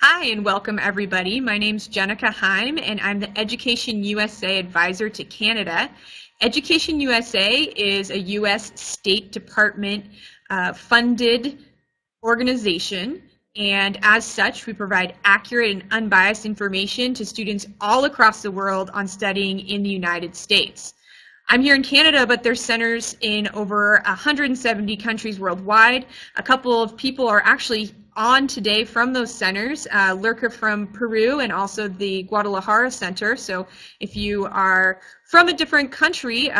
Hi and welcome everybody. My name's Jenica Heim and I'm the Education USA Advisor to Canada. Education USA is a US State Department funded organization, and as such we provide accurate and unbiased information to students all across the world on studying in the United States. I'm here in Canada, but there's centers in over 170 countries worldwide. A couple of people are actually on today from those centers, Lurka from Peru and also the Guadalajara Center. So if you are from a different country,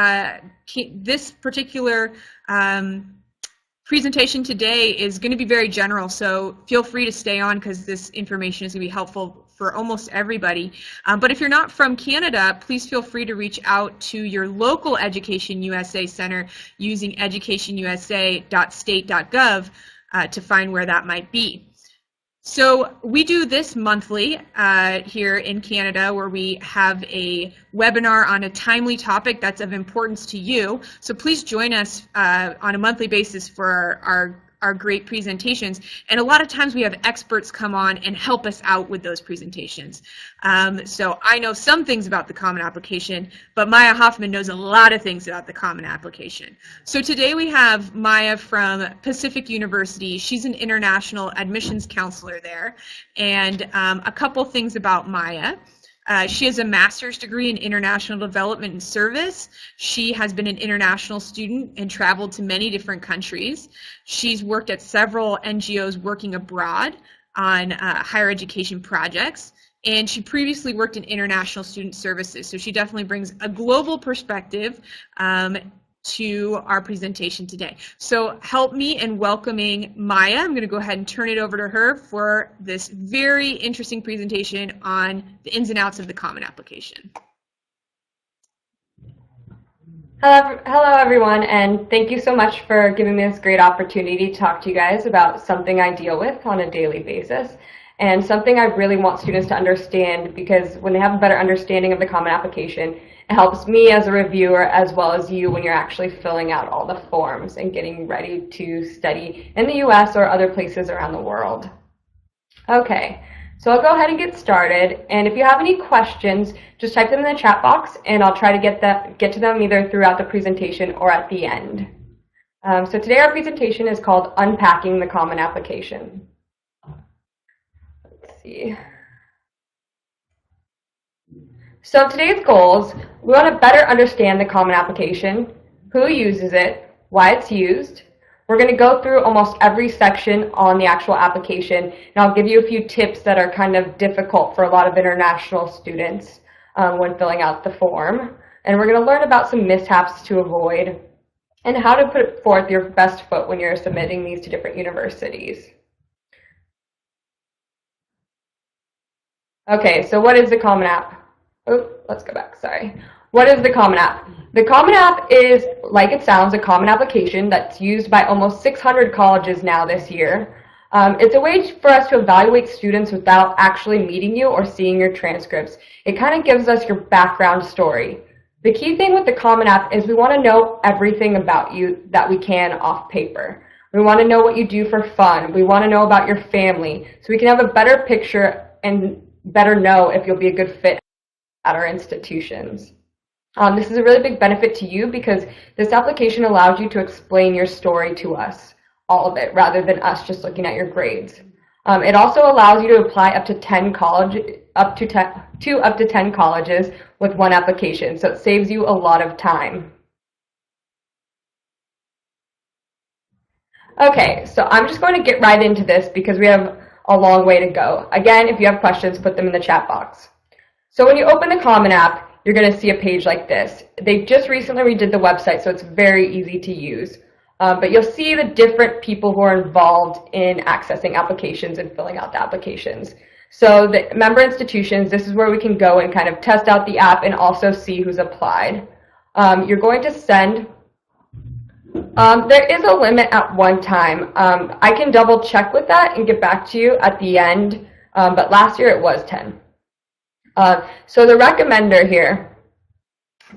this particular presentation today is going to be very general, so feel free to stay on because this information is going to be helpful for almost everybody. But if you're not from Canada, please feel free to reach out to your local Education USA Center using educationusa.state.gov to find where that might be. So we do this monthly here in Canada, where we have a webinar on a timely topic that's of importance to you. So please join us on a monthly basis for our great presentations. And a lot of times we have experts come on and help us out with those presentations. So I know some things about the Common Application, but Maya Hoffman knows a lot of things about the Common Application. So today we have Maya from Pacific University. She's an international admissions counselor there. And a couple things about Maya. She has a master's degree in international development and service. She has been an international student and traveled to many different countries. She's worked at several NGOs working abroad on higher education projects. And she previously worked in international student services. So she definitely brings a global perspective to our presentation today. So help me in welcoming Maya. I'm going to go ahead and turn it over to her for this very interesting presentation on the ins and outs of the Common Application. Hello everyone, and thank you so much for giving me this great opportunity to talk to you guys about something I deal with on a daily basis, and something I really want students to understand, because when they have a better understanding of the Common Application, it helps me as a reviewer as well as you when you're actually filling out all the forms and getting ready to study in the US or other places around the world. Okay, so I'll go ahead and get started, and if you have any questions, just type them in the chat box and I'll try to get to them either throughout the presentation or at the end. So today our presentation is called Unpacking the Common Application. Let's see. So today's goals, we want to better understand the Common Application, who uses it, why it's used. We're going to go through almost every section on the actual application, and I'll give you a few tips that are kind of difficult for a lot of international students when filling out the form. And we're going to learn about some mishaps to avoid and how to put forth your best foot when you're submitting these to different universities. Okay, so what is the Common App? Oh, let's go back, sorry. What is the Common App? The Common App is, like it sounds, a common application that's used by almost 600 colleges now this year. It's a way for us to evaluate students without actually meeting you or seeing your transcripts. It kind of gives us your background story. The key thing with the Common App is we want to know everything about you that we can off paper. We want to know what you do for fun. We want to know about your family, so we can have a better picture and better know if you'll be a good fit at our institutions. This is a really big benefit to you because this application allows you to explain your story to us, all of it, rather than us just looking at your grades. It also allows you to apply up to 10 colleges with one application, so it saves you a lot of time. Okay, so I'm just going to get right into this because we have a long way to go. Again, if you have questions, put them in the chat box. So when you open the Common App, you're going to see a page like this. They just recently redid the website, so it's very easy to use. But you'll see the different people who are involved in accessing applications and filling out the applications. So the member institutions, this is where we can go and kind of test out the app and also see who's applied. You're going to send. There is a limit at one time. I can double check with that and get back to you at the end, but last year it was 10. So the recommender here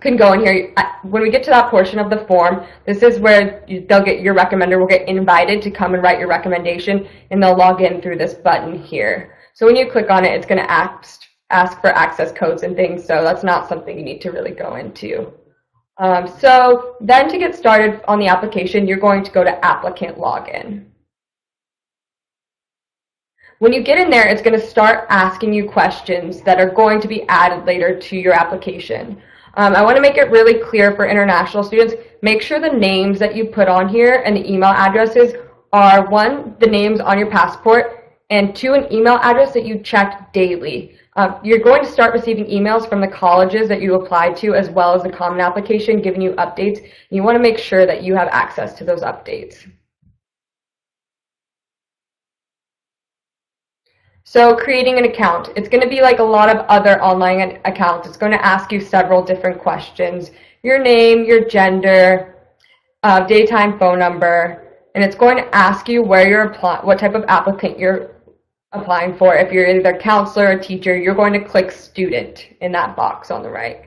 can go in here. When we get to that portion of the form, this is where they'll get, your recommender will get invited to come and write your recommendation, and they'll log in through this button here. So when you click on it, it's going to ask for access codes and things, so that's not something you need to really go into. So then to get started on the application, you're going to go to Applicant Log In. When you get in there, it's going to start asking you questions that are going to be added later to your application. I want to make it really clear for international students, make sure the names that you put on here and the email addresses are, 1, the names on your passport, and 2, an email address that you check daily. You're going to start receiving emails from the colleges that you applied to, as well as the Common Application, giving you updates. You want to make sure that you have access to those updates. So creating an account, it's going to be like a lot of other online accounts. It's going to ask you several different questions: your name, your gender, daytime phone number, and it's going to ask you where you're what type of applicant you're applying for. If you're either a counselor or teacher, you're going to click student in that box on the right.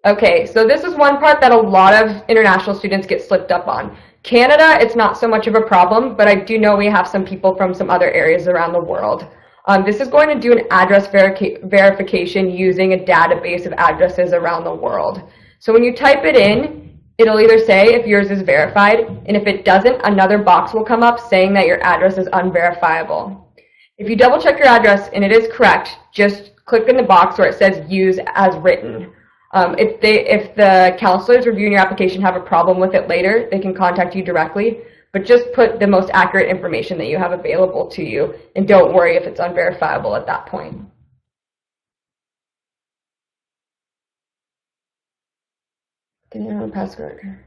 Okay, so this is one part that a lot of international students get slipped up on. Canada, it's not so much of a problem, but I do know we have some people from some other areas around the world. This is going to do an address verification using a database of addresses around the world. So when you type it in, it'll either say if yours is verified, and if it doesn't, another box will come up saying that your address is unverifiable. If you double check your address and it is correct, just click in the box where it says use as written. If the counselors reviewing your application have a problem with it later, they can contact you directly, but just put the most accurate information that you have available to you, and don't worry if it's unverifiable at that point. Password.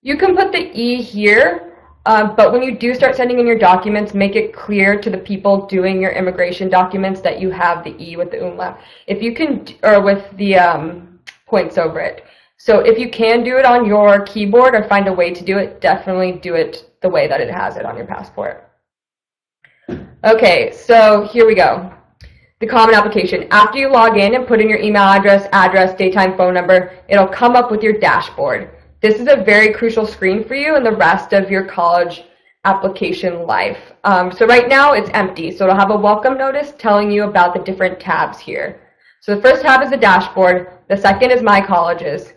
You can put the E here, but when you do start sending in your documents, make it clear to the people doing your immigration documents that you have the E with the umlaut. If you can, or with the points over it. So if you can do it on your keyboard or find a way to do it, definitely do it the way that it has it on your passport. Okay, so here we go. The Common Application. After you log in and put in your email address, daytime phone number, it'll come up with your dashboard. This is a very crucial screen for you and the rest of your college application life. So right now it's empty, so it'll have a welcome notice telling you about the different tabs here. So the first tab is the dashboard, the second is My Colleges,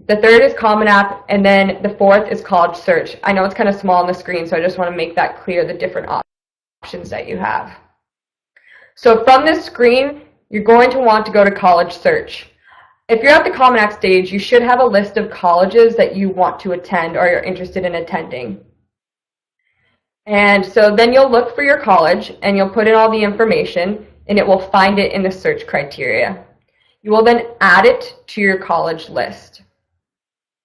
the third is Common App, and then the fourth is College Search. I know it's kind of small on the screen, so I just want to make that clear, the different options that you have. So from this screen, you're going to want to go to College Search. If you're at the Common App stage, you should have a list of colleges that you want to attend or you're interested in attending. And so then you'll look for your college and you'll put in all the information and it will find it in the search criteria. You will then add it to your college list.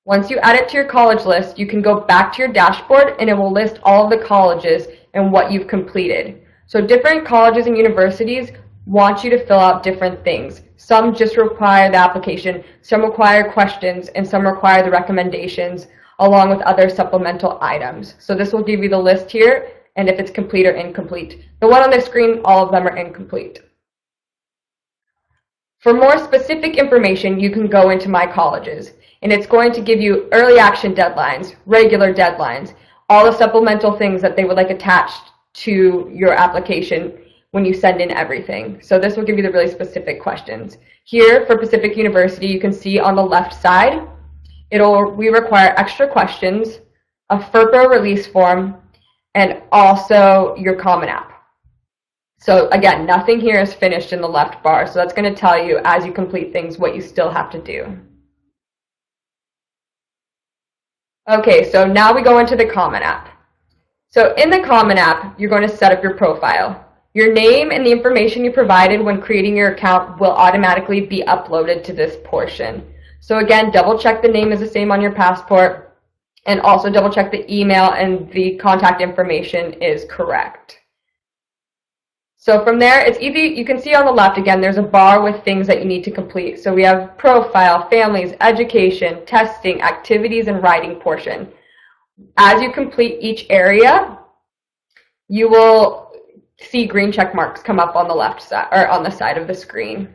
Once you add it to your college list, you can go back to your dashboard and it will list all of the colleges and what you've completed. So different colleges and universities want you to fill out different things. Some just require the application, some require questions, and some require the recommendations along with other supplemental items. So this will give you the list here and if it's complete or incomplete. The one on the screen, all of them are incomplete. For more specific information, you can go into My Colleges, and it's going to give you early action deadlines, regular deadlines, all the supplemental things that they would like attached to your application when you send in everything. So this will give you the really specific questions. Here for Pacific University, you can see on the left side, we require extra questions, a FERPA release form, and also your Common App. So again, nothing here is finished in the left bar, so that's going to tell you as you complete things what you still have to do. Okay, so now we go into the Common App. So in the Common App, you're going to set up your profile. Your name and the information you provided when creating your account will automatically be uploaded to this portion. So again, double check the name is the same on your passport, and also double check the email and the contact information is correct. So from there, it's easy. You can see on the left, again, there's a bar with things that you need to complete. So we have profile, families, education, testing, activities, and writing portion. As you complete each area, you will see green check marks come up on the left side or on the side of the screen.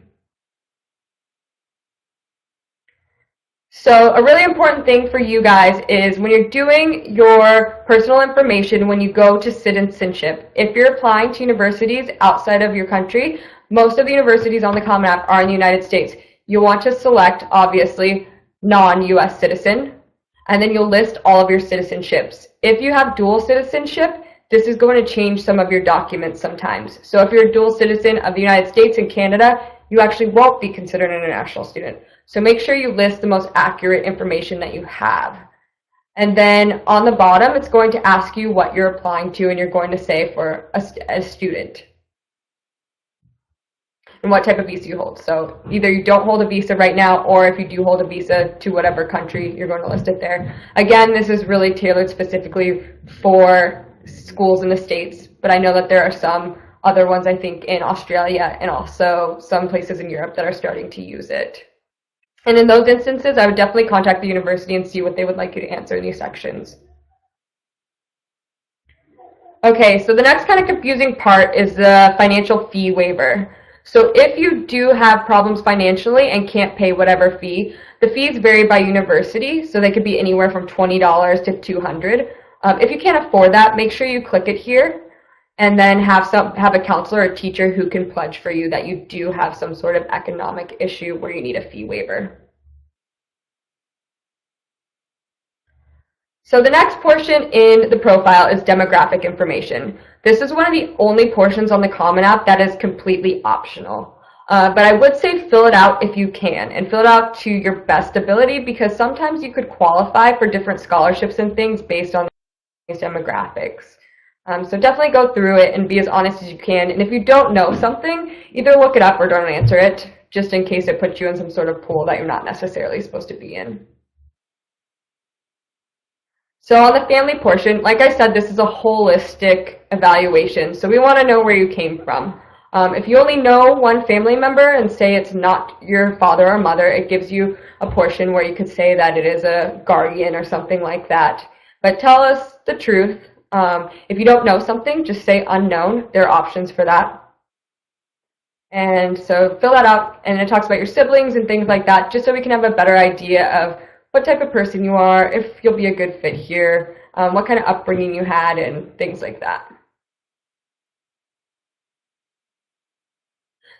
So a really important thing for you guys is when you're doing your personal information, when you go to citizenship, if you're applying to universities outside of your country, most of the universities on the Common App are in the United States. You'll want to select, obviously, non-US citizen, and then you'll list all of your citizenships. If you have dual citizenship, this is going to change some of your documents sometimes. So if you're a dual citizen of the United States and Canada, you actually won't be considered an international student. So make sure you list the most accurate information that you have. And then on the bottom, it's going to ask you what you're applying to, and you're going to say for a student and what type of visa you hold. So either you don't hold a visa right now, or if you do hold a visa to whatever country, you're going to list it there. Again, this is really tailored specifically for schools in the States, but I know that there are some other ones, I think, in Australia and also some places in Europe that are starting to use it. And in those instances, I would definitely contact the university and see what they would like you to answer in these sections. Okay, so the next kind of confusing part is the financial fee waiver. So if you do have problems financially and can't pay whatever fee, the fees vary by university, so they could be anywhere from $20 to $200. If you can't afford that, make sure you click it here and then have a counselor or teacher who can pledge for you that you do have some sort of economic issue where you need a fee waiver. So the next portion in the profile is demographic information. This is one of the only portions on the Common App that is completely optional. But I would say fill it out if you can, and fill it out to your best ability, because sometimes you could qualify for different scholarships and things based on these demographics. So definitely go through it and be as honest as you can. And if you don't know something, either look it up or don't answer it, just in case it puts you in some sort of pool that you're not necessarily supposed to be in. So on the family portion, like I said, this is a holistic evaluation. So we want to know where you came from. If you only know one family member and say it's not your father or mother, it gives you a portion where you could say that it is a guardian or something like that. But tell us the truth. If you don't know something, just say unknown. There are options for that. And so fill that out, and it talks about your siblings and things like that, just so we can have a better idea of what type of person you are, if you'll be a good fit here, what kind of upbringing you had, and things like that.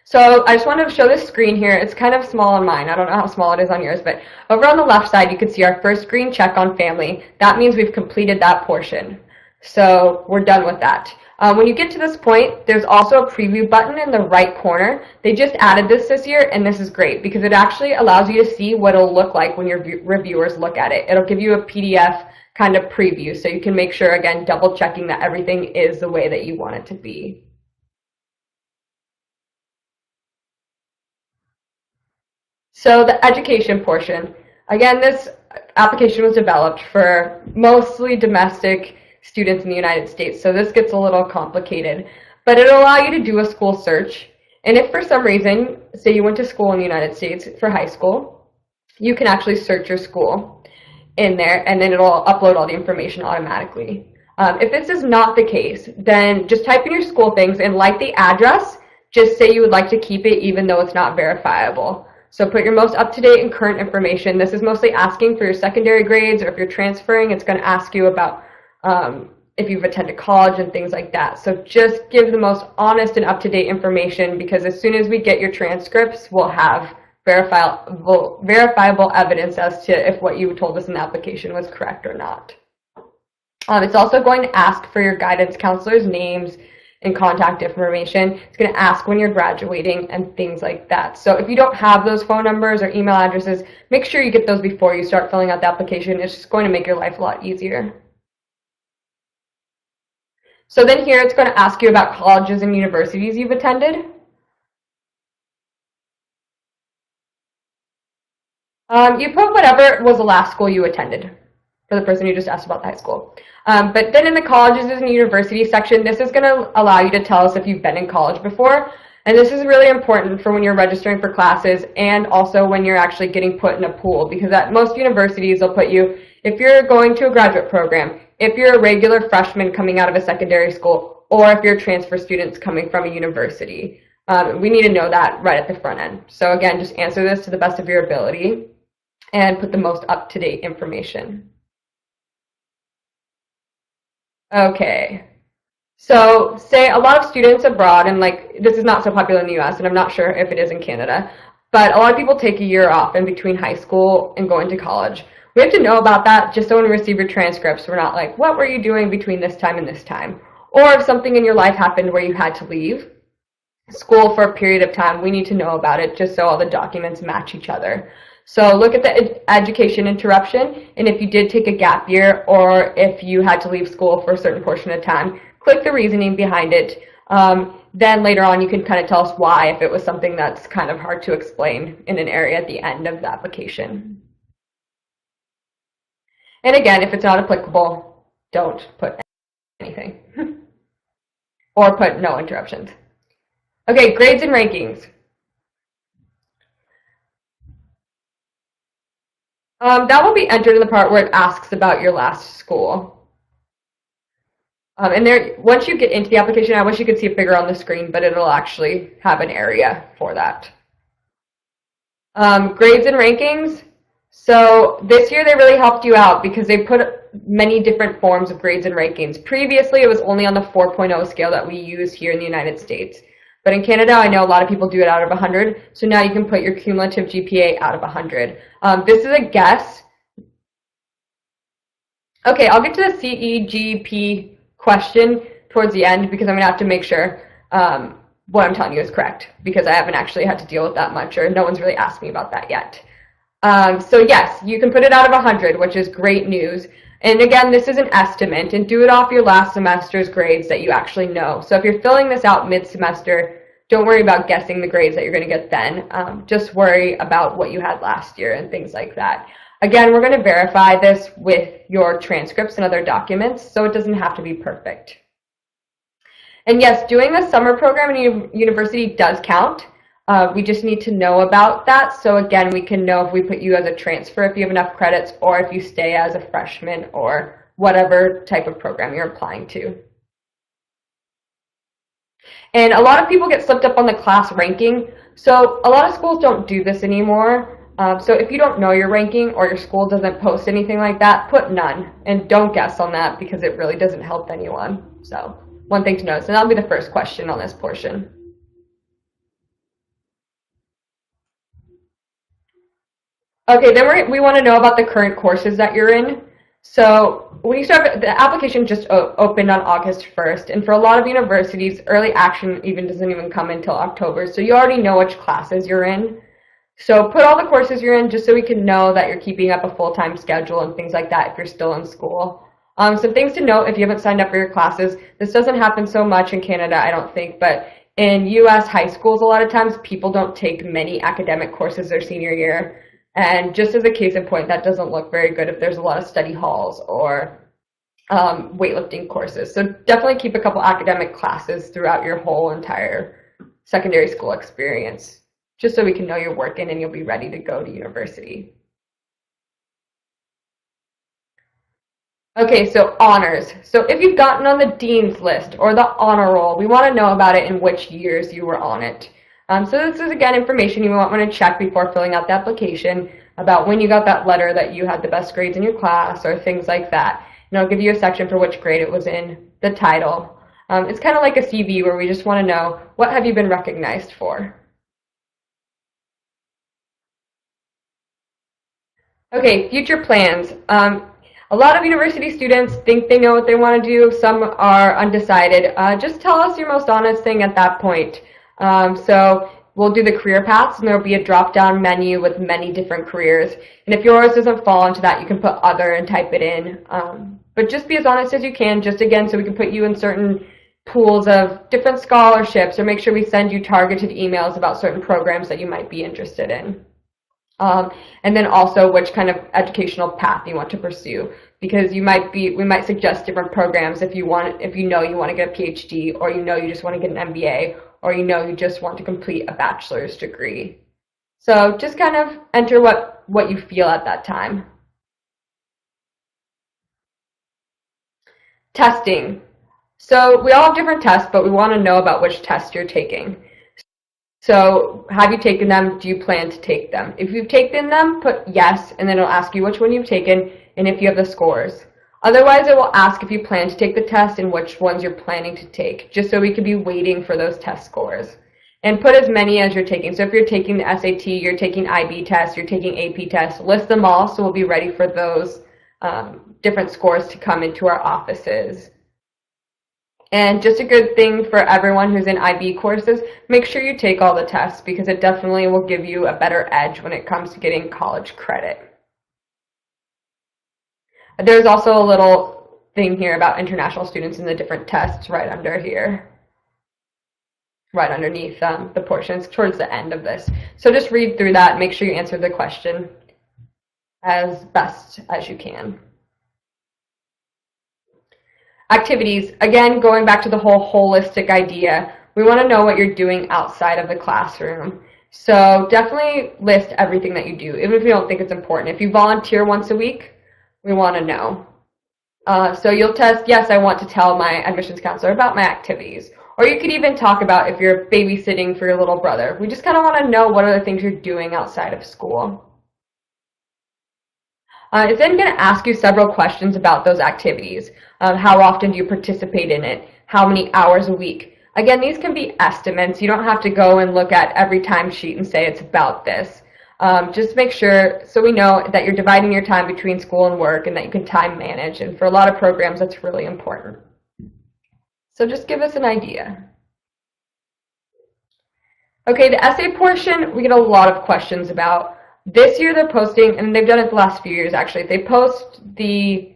So I just wanted to show this screen here. It's kind of small on mine. I don't know how small it is on yours, but over on the left side, you can see our first green check on family. That means we've completed that portion. So we're done with that. When you get to this point, there's also a preview button in the right corner. They just added this year, and this is great because it actually allows you to see what it'll look like when your reviewers look at it. It'll give you a PDF kind of preview, so you can make sure, again, double checking that everything is the way that you want it to be. So the education portion. Again, this application was developed for mostly domestic students in the United States, so this gets a little complicated, but it'll allow you to do a school search. And if for some reason, say you went to school in the United States for high school, you can actually search your school in there, and then it'll upload all the information automatically. If this is not the case, then just type in your school things, and like the address, just say you would like to keep it even though it's not verifiable. So put your most up-to-date and current information. This is mostly asking for your secondary grades, or if you're transferring, it's going to ask you about if you've attended college and things like that. So just give the most honest and up-to-date information, because as soon as we get your transcripts, we'll have verifiable evidence as to if what you told us in the application was correct or not. It's also going to ask for your guidance counselors' names and contact information. It's going to ask when you're graduating and things like that. So if you don't have those phone numbers or email addresses, make sure you get those before you start filling out the application. It's just going to make your life a lot easier. So then here it's going to ask you about colleges and universities you've attended. You put whatever was the last school you attended for the person who just asked about the high school. But then in the colleges and universities section, this is going to allow you to tell us if you've been in college before. And this is really important for when you're registering for classes, and also when you're actually getting put in a pool, because at most universities they'll put you, if you're going to a graduate program, if you're a regular freshman coming out of a secondary school, or if you're transfer students coming from a university. We need to know that right at the front end. So again, just answer this to the best of your ability and put the most up-to-date information. Okay. So say a lot of students abroad, and like this is not so popular in the US, and I'm not sure if it is in Canada, but a lot of people take a year off in between high school and going to college. We have to know about that just so when we receive your transcripts, we're not like, what were you doing between this time and this time? Or if something in your life happened where you had to leave school for a period of time, we need to know about it just so all the documents match each other. So look at the education interruption, and if you did take a gap year or if you had to leave school for a certain portion of time, click the reasoning behind it. Then later on you can kind of tell us why if it was something that's kind of hard to explain in an area at the end of the application. And again, if it's not applicable, don't put anything or put no interruptions. Okay, grades and rankings. That will be entered in the part where it asks about your last school. And there, once you get into the application, I wish you could see a figure on the screen, but it'll actually have an area for that. Grades and rankings. So this year they really helped you out because they put many different forms of grades and rankings. Previously, it was only on the 4.0 scale that we use here in the United States. But in Canada, I know a lot of people do it out of 100, so now you can put your cumulative GPA out of 100. This is a guess. Okay, I'll get to the CEGP question towards the end because I'm going to have to make sure what I'm telling you is correct because I haven't actually had to deal with that much or no one's really asked me about that yet. So yes, you can put it out of 100, which is great news. And again, this is an estimate, and do it off your last semester's grades that you actually know. So if you're filling this out mid-semester, don't worry about guessing the grades that you're going to get then. Just worry about what you had last year and things like that. Again, we're going to verify this with your transcripts and other documents, so it doesn't have to be perfect. And yes, doing the summer program in university does count. We just need to know about that. So again, we can know if we put you as a transfer, if you have enough credits, or if you stay as a freshman or whatever type of program you're applying to. And a lot of people get slipped up on the class ranking. So a lot of schools don't do this anymore. So if you don't know your ranking or your school doesn't post anything like that, put none. And don't guess on that because it really doesn't help anyone. So one thing to note. So that'll be the first question on this portion. Okay, then we want to know about the current courses that you're in. So when you start, the application just opened on August 1st, and for a lot of universities, early action doesn't even come until October, so you already know which classes you're in. So put all the courses you're in just so we can know that you're keeping up a full-time schedule and things like that if you're still in school. Some things to note if you haven't signed up for your classes. This doesn't happen so much in Canada, I don't think, but in US high schools, a lot of times people don't take many academic courses their senior year. And just as a case in point, that doesn't look very good if there's a lot of study halls or weightlifting courses. So definitely keep a couple academic classes throughout your whole entire secondary school experience, just so we can know you're working and you'll be ready to go to university. Okay, so honors. So if you've gotten on the dean's list or the honor roll, we want to know about it and which years you were on it. So this is, again, information you might want to check before filling out the application about when you got that letter that you had the best grades in your class or things like that. And I'll give you a section for which grade it was in, the title. It's kind of like a CV where we just want to know, what have you been recognized for? Okay, future plans. A lot of university students think they know what they want to do. Some are undecided. Just tell us your most honest thing at that point. So we'll do the career paths, and there'll be a drop-down menu with many different careers. And if yours doesn't fall into that, you can put other and type it in. But just be as honest as you can, just again, so we can put you in certain pools of different scholarships, or make sure we send you targeted emails about certain programs that you might be interested in. And then also which kind of educational path you want to pursue, because we might suggest different programs if you know you want to get a PhD, or you know you just want to get an MBA, or you know you just want to complete a bachelor's degree. So just kind of enter what you feel at that time. Testing. So we all have different tests, but we want to know about which tests you're taking. So have you taken them? Do you plan to take them? If you've taken them, put yes, and then it'll ask you which one you've taken and if you have the scores. Otherwise, it will ask if you plan to take the test and which ones you're planning to take, just so we could be waiting for those test scores. And put as many as you're taking. So if you're taking the SAT, you're taking IB tests, you're taking AP tests, list them all so we'll be ready for those different scores to come into our offices. And just a good thing for everyone who's in IB courses, make sure you take all the tests because it definitely will give you a better edge when it comes to getting college credit. There's also a little thing here about international students and the different tests right under here. Right underneath the portions towards the end of this. So just read through that and make sure you answer the question as best as you can. Activities, again, going back to the whole holistic idea, we want to know what you're doing outside of the classroom. So definitely list everything that you do, even if you don't think it's important. If you volunteer once a week, we want to know. So you'll test, yes, I want to tell my admissions counselor about my activities. Or you could even talk about if you're babysitting for your little brother. We just kind of want to know what are the things you're doing outside of school. It's then going to ask you several questions about those activities. How often do you participate in it? How many hours a week? Again, these can be estimates. You don't have to go and look at every timesheet and say it's about this. Just make sure so we know that you're dividing your time between school and work and that you can time manage. And for a lot of programs, that's really important. So just give us an idea. Okay, the essay portion, we get a lot of questions about. This year they're posting, and they've done it the last few years actually, they post the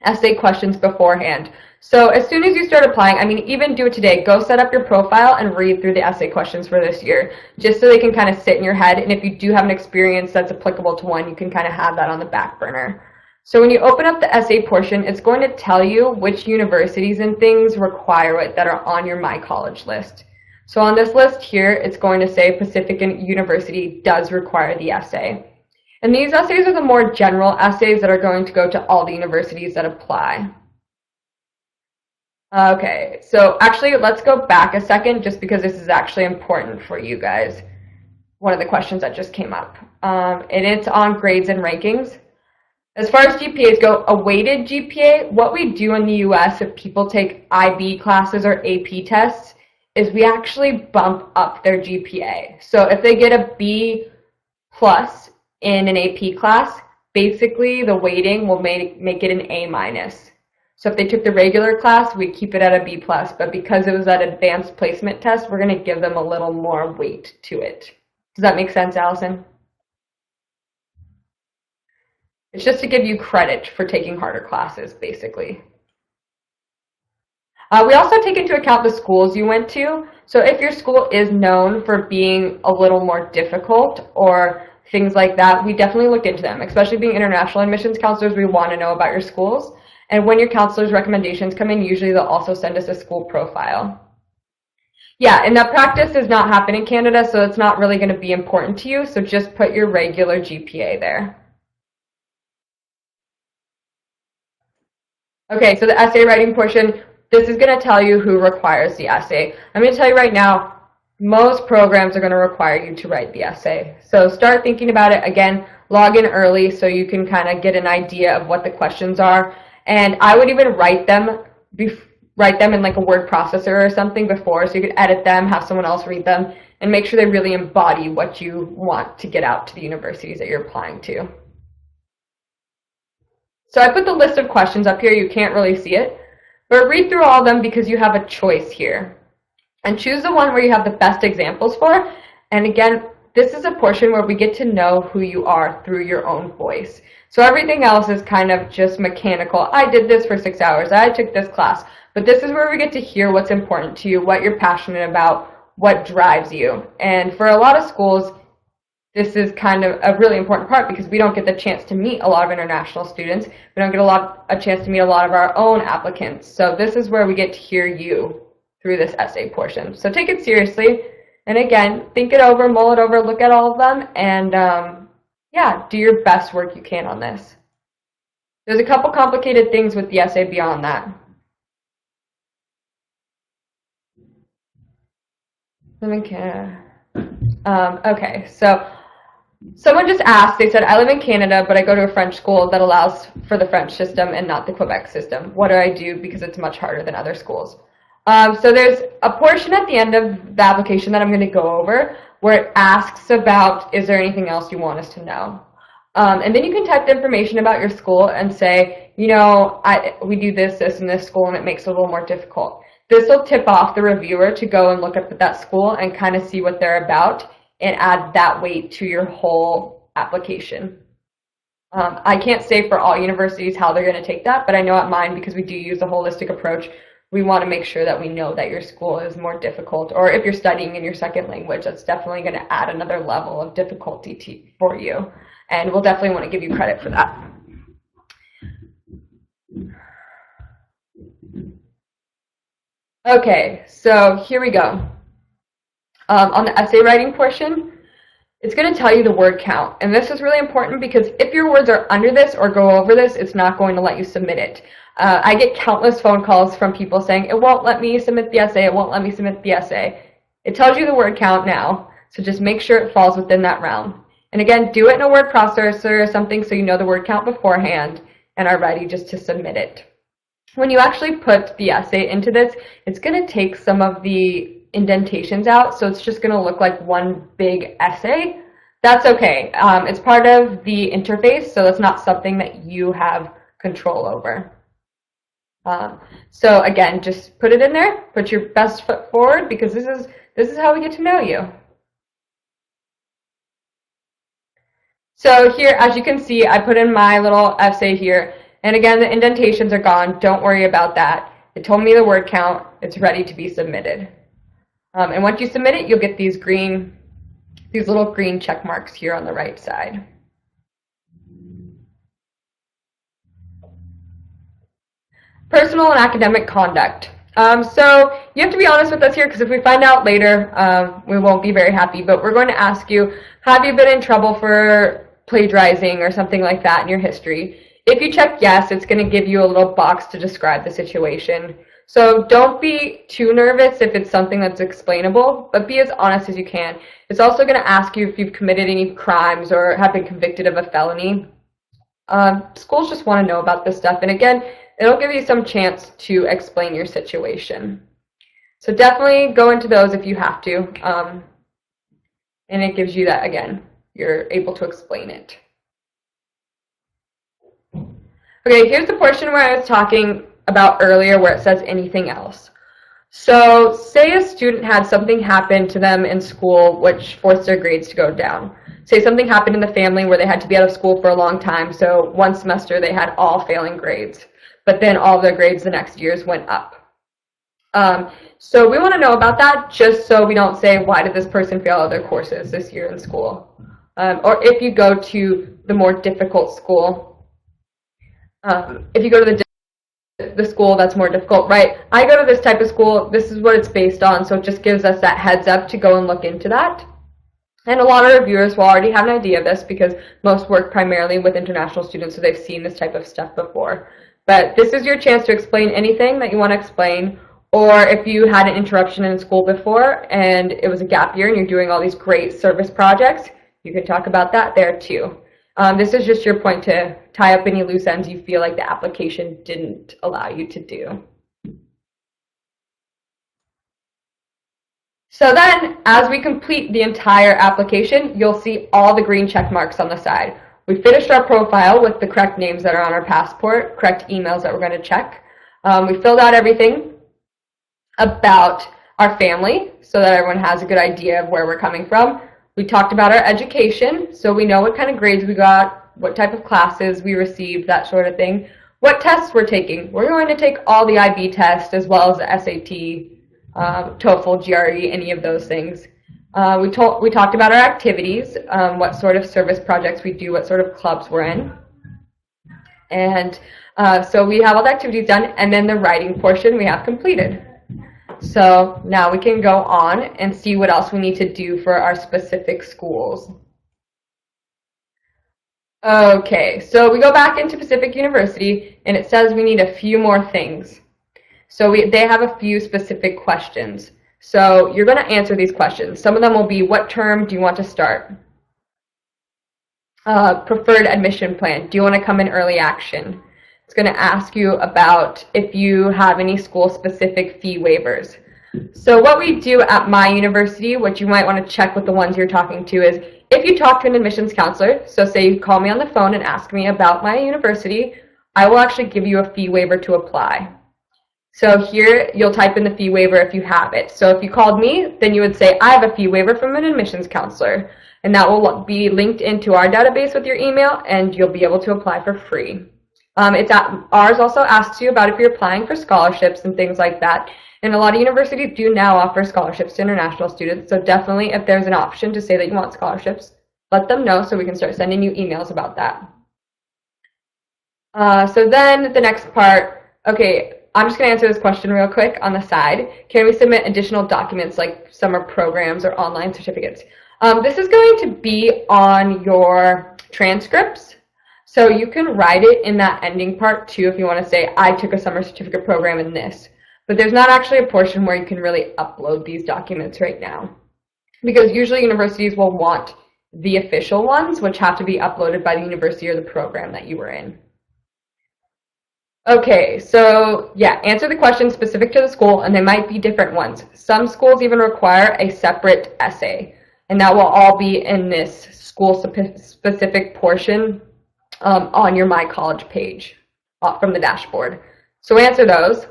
essay questions beforehand. So as soon as you start applying, I mean, even do it today, go set up your profile and read through the essay questions for this year, just so they can kind of sit in your head, and if you do have an experience that's applicable to one, you can kind of have that on the back burner. So when you open up the essay portion, it's going to tell you which universities and things require it that are on your My College list. So on this list here, it's going to say Pacific University does require the essay. And these essays are the more general essays that are going to go to all the universities that apply. Okay, so actually let's go back a second just because this is actually important for you guys. One of the questions that just came up. And it's on grades and rankings. As far as GPAs go, a weighted GPA, what we do in the US if people take IB classes or AP tests is we actually bump up their GPA. So if they get a B plus in an AP class, basically the weighting will make it an A minus. So if they took the regular class, we keep it at a B plus, but because it was that advanced placement test, we're going to give them a little more weight to it. Does that make sense, Allison? It's just to give you credit for taking harder classes, basically. We also take into account the schools you went to. So if your school is known for being a little more difficult or things like that, we definitely look into them. Especially being international admissions counselors, we want to know about your schools. And when your counselor's recommendations come in, usually they'll also send us a school profile. Yeah, and that practice does not happen in Canada, so it's not really going to be important to you. So just put your regular GPA there. Okay, so the essay writing portion, this is going to tell you who requires the essay. I'm going to tell you right now, most programs are going to require you to write the essay. So start thinking about it. Again, log in early so you can kind of get an idea of what the questions are. And I would even write them in like a word processor or something before so you could edit them, have someone else read them, and make sure they really embody what you want to get out to the universities that you're applying to. So I put the list of questions up here. You can't really see it, but read through all of them because you have a choice here. And choose the one where you have the best examples for. And again, this is a portion where we get to know who you are through your own voice. So everything else is kind of just mechanical. I did this for 6 hours. I took this class. But this is where we get to hear what's important to you, what you're passionate about, what drives you. And for a lot of schools, this is kind of a really important part because we don't get the chance to meet a lot of international students. We don't get a chance to meet a lot of our own applicants. So this is where we get to hear you through this essay portion. So take it seriously. And again, think it over, mull it over, look at all of them, and yeah, do your best work you can on this. There's a couple complicated things with the essay beyond that. live in Canada. Okay, so someone just asked, they said, I live in Canada, but I go to a French school that allows for the French system and not the Quebec system. What do I do because it's much harder than other schools? So there's a portion at the end of the application that I'm going to go over where it asks about, is there anything else you want us to know? And then you can type the information about your school and say, you know, we do this in this school, and it makes it a little more difficult. This will tip off the reviewer to go and look at that school and kind of see what they're about and add that weight to your whole application. I can't say for all universities how they're going to take that, but I know at mine, because we do use a holistic approach, we want to make sure that we know that your school is more difficult, or if you're studying in your second language, that's definitely going to add another level of difficulty for you, and we'll definitely want to give you credit for that. Okay, so here we go. On the essay writing portion, it's going to tell you the word count, and this is really important because if your words are under this or go over this, it's not going to let you submit it. I get countless phone calls from people saying, it won't let me submit the essay, it won't let me submit the essay. It tells you the word count now, so just make sure it falls within that realm. And again, do it in a word processor or something so you know the word count beforehand and are ready just to submit it. When you actually put the essay into this, it's going to take some of the indentations out, so it's just going to look like one big essay. That's okay. It's part of the interface, so it's not something that you have control over. So again, just put it in there, put your best foot forward, because this is how we get to know you. So here, as you can see, I put in my little essay here, and again, the indentations are gone. Don't worry about that. It told me the word count. It's ready to be submitted. And once you submit it, you'll get these little green check marks here on the right side. Personal and academic conduct. So you have to be honest with us here, because if we find out later, we won't be very happy. But we're going to ask you, have you been in trouble for plagiarizing or something like that in your history? If you check yes, it's going to give you a little box to describe the situation. So don't be too nervous if it's something that's explainable, but be as honest as you can. It's also going to ask you if you've committed any crimes or have been convicted of a felony. Schools just want to know about this stuff, and again, it'll give you some chance to explain your situation. So definitely go into those if you have to, and it gives you that, again, you're able to explain it. Okay, here's the portion where I was talking about earlier where it says anything else. So say a student had something happen to them in school which forced their grades to go down. Say something happened in the family where they had to be out of school for a long time, so one semester they had all failing grades, but then all of their grades the next years went up. So we want to know about that, just so we don't say, why did this person fail other courses this year in school? Or if you go to the more difficult school, if you go to the school that's more difficult, right? I go to this type of school, this is what it's based on, so it just gives us that heads up to go and look into that. And a lot of reviewers will already have an idea of this because most work primarily with international students, so they've seen this type of stuff before. But this is your chance to explain anything that you want to explain, or if you had an interruption in school before and it was a gap year and you're doing all these great service projects, you can talk about that there too. This is just your point to tie up any loose ends you feel like the application didn't allow you to do. So then, as we complete the entire application, you'll see all the green check marks on the side. We finished our profile with the correct names that are on our passport, correct emails that we're going to check. We filled out everything about our family so that everyone has a good idea of where we're coming from. We talked about our education, so we know what kind of grades we got, what type of classes we received, that sort of thing. What tests we're taking. We're going to take all the IB tests as well as the SAT, TOEFL, GRE, any of those things. We talked about our activities, what sort of service projects we do, what sort of clubs we're in. And so we have all the activities done, and then the writing portion we have completed. So now we can go on and see what else we need to do for our specific schools. Okay, so we go back into Pacific University, and it says we need a few more things. So they have a few specific questions. So you're going to answer these questions. Some of them will be, what term do you want to start? Preferred admission plan. Do you want to come in early action? It's going to ask you about if you have any school-specific fee waivers. So what we do at my university, what you might want to check with the ones you're talking to is, if you talk to an admissions counselor, so say you call me on the phone and ask me about my university, I will actually give you a fee waiver to apply. So here, you'll type in the fee waiver if you have it. So if you called me, then you would say, I have a fee waiver from an admissions counselor. And that will be linked into our database with your email, and you'll be able to apply for free. Ours also asks you about if you're applying for scholarships and things like that. And a lot of universities do now offer scholarships to international students. So definitely, if there's an option to say that you want scholarships, let them know so we can start sending you emails about that. So then the next part, okay, I'm just going to answer this question real quick on the side. Can we submit additional documents like summer programs or online certificates? This is going to be on your transcripts. So you can write it in that ending part too if you want to say, I took a summer certificate program in this. But there's not actually a portion where you can really upload these documents right now. Because usually universities will want the official ones, which have to be uploaded by the university or the program that you were in. Okay, so yeah, answer the questions specific to the school, and they might be different ones. Some schools even require a separate essay, and that will all be in this school-specific portion on your My College page from the dashboard. So answer those.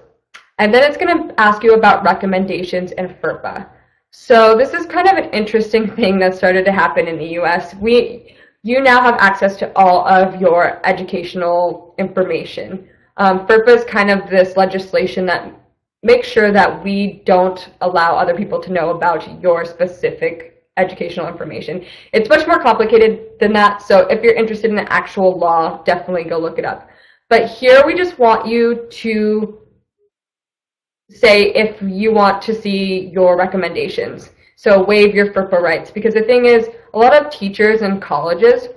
And then it's going to ask you about recommendations and FERPA. So this is kind of an interesting thing that started to happen in the US. You now have access to all of your educational information. FERPA is kind of this legislation that makes sure that we don't allow other people to know about your specific educational information. It's much more complicated than that, so if you're interested in the actual law, definitely go look it up. But here we just want you to say if you want to see your recommendations. So waive your FERPA rights, because the thing is, a lot of teachers and colleges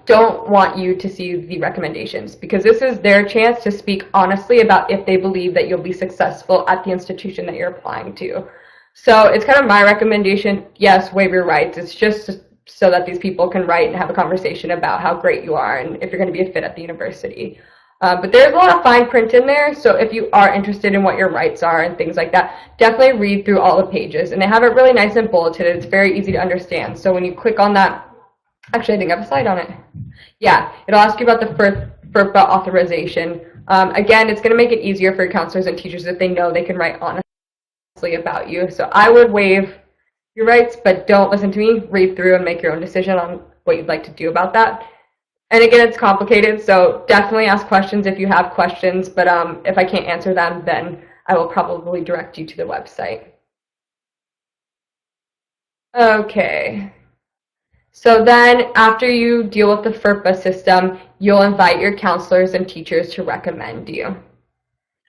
don't want you to see the recommendations, because this is their chance to speak honestly about if they believe that you'll be successful at the institution that you're applying to. So it's kind of my recommendation, yes, waive your rights. It's just so that these people can write and have a conversation about how great you are and if you're going to be a fit at the university. But there's a lot of fine print in there, so if you are interested in what your rights are and things like that, definitely read through all the pages. And they have it really nice and bulleted. It's very easy to understand. So when you click on that, actually I think I have a slide on it. Yeah, it'll ask you about the FERPA authorization. Again, it's going to make it easier for counselors and teachers if they know they can write honestly about you. So I would waive your rights, but don't listen to me. Read through and make your own decision on what you'd like to do about that. And again, it's complicated, so definitely ask questions if you have questions, but if I can't answer them, then I will probably direct you to the website. Okay, so then after you deal with the FERPA system, you'll invite your counselors and teachers to recommend you.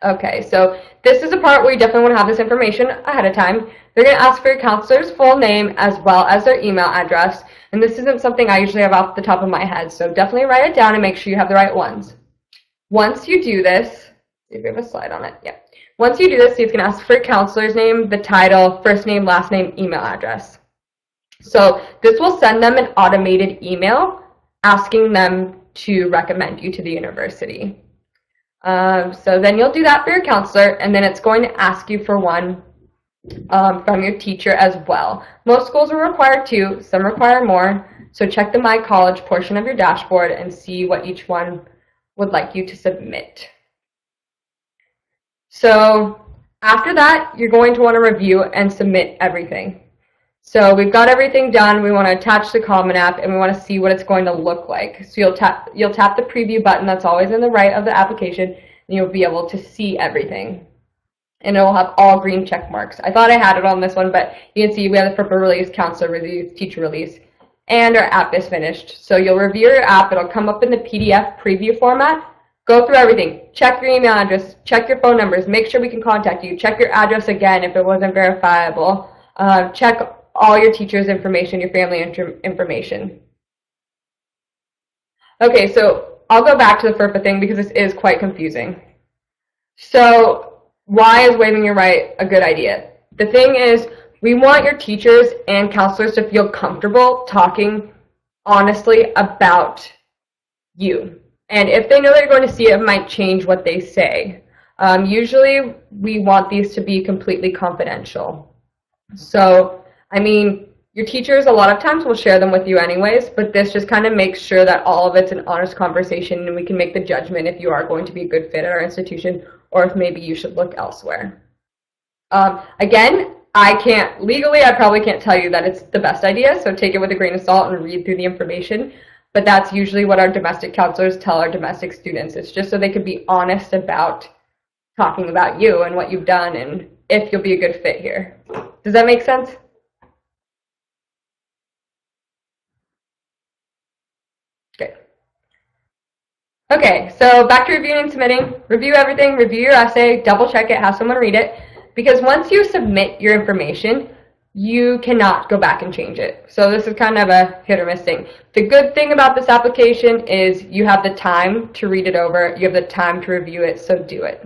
Okay, so this is a part where you definitely want to have this information ahead of time. They're going to ask for your counselor's full name as well as their email address. And this isn't something I usually have off the top of my head, so definitely write it down and make sure you have the right ones. Once you do this, see if we have a slide on it. Yeah. Once you do this, it's going to ask for your counselor's name, the title, first name, last name, email address. So this will send them an automated email asking them to recommend you to the university. So then you'll do that for your counselor, and then it's going to ask you for one from your teacher as well. Most schools will require two, some require more, so check the My College portion of your dashboard and see what each one would like you to submit. So after that, you're going to want to review and submit everything. So we've got everything done. We want to attach the Common App, and we want to see what it's going to look like. So you'll tap the preview button that's always on the right of the application, and you'll be able to see everything. And it will have all green check marks. I thought I had it on this one, but you can see we have the FERPA release, counselor release, teacher release, and our app is finished. So you'll review your app. It'll come up in the PDF preview format. Go through everything. Check your email address. Check your phone numbers. Make sure we can contact you. Check your address again if it wasn't verifiable. Check all your teachers' information, your family information. Okay, so I'll go back to the FERPA thing because this is quite confusing. So why is waiving your right a good idea? The thing is, we want your teachers and counselors to feel comfortable talking honestly about you. And if they know they're going to see it, it might change what they say. Usually, we want these to be completely confidential. So, I mean, your teachers a lot of times will share them with you anyways, but this just kind of makes sure that all of it's an honest conversation and we can make the judgment if you are going to be a good fit at our institution or if maybe you should look elsewhere. Again, I probably can't tell you that it's the best idea, so take it with a grain of salt and read through the information. But that's usually what our domestic counselors tell our domestic students. It's just so they can be honest about talking about you and what you've done and if you'll be a good fit here. Does that make sense? Okay. Okay, so back to reviewing and submitting. Review everything, review your essay, double check it, have someone read it. Because once you submit your information, you cannot go back and change it. So this is kind of a hit or miss thing. The good thing about this application is you have the time to read it over, you have the time to review it, so do it.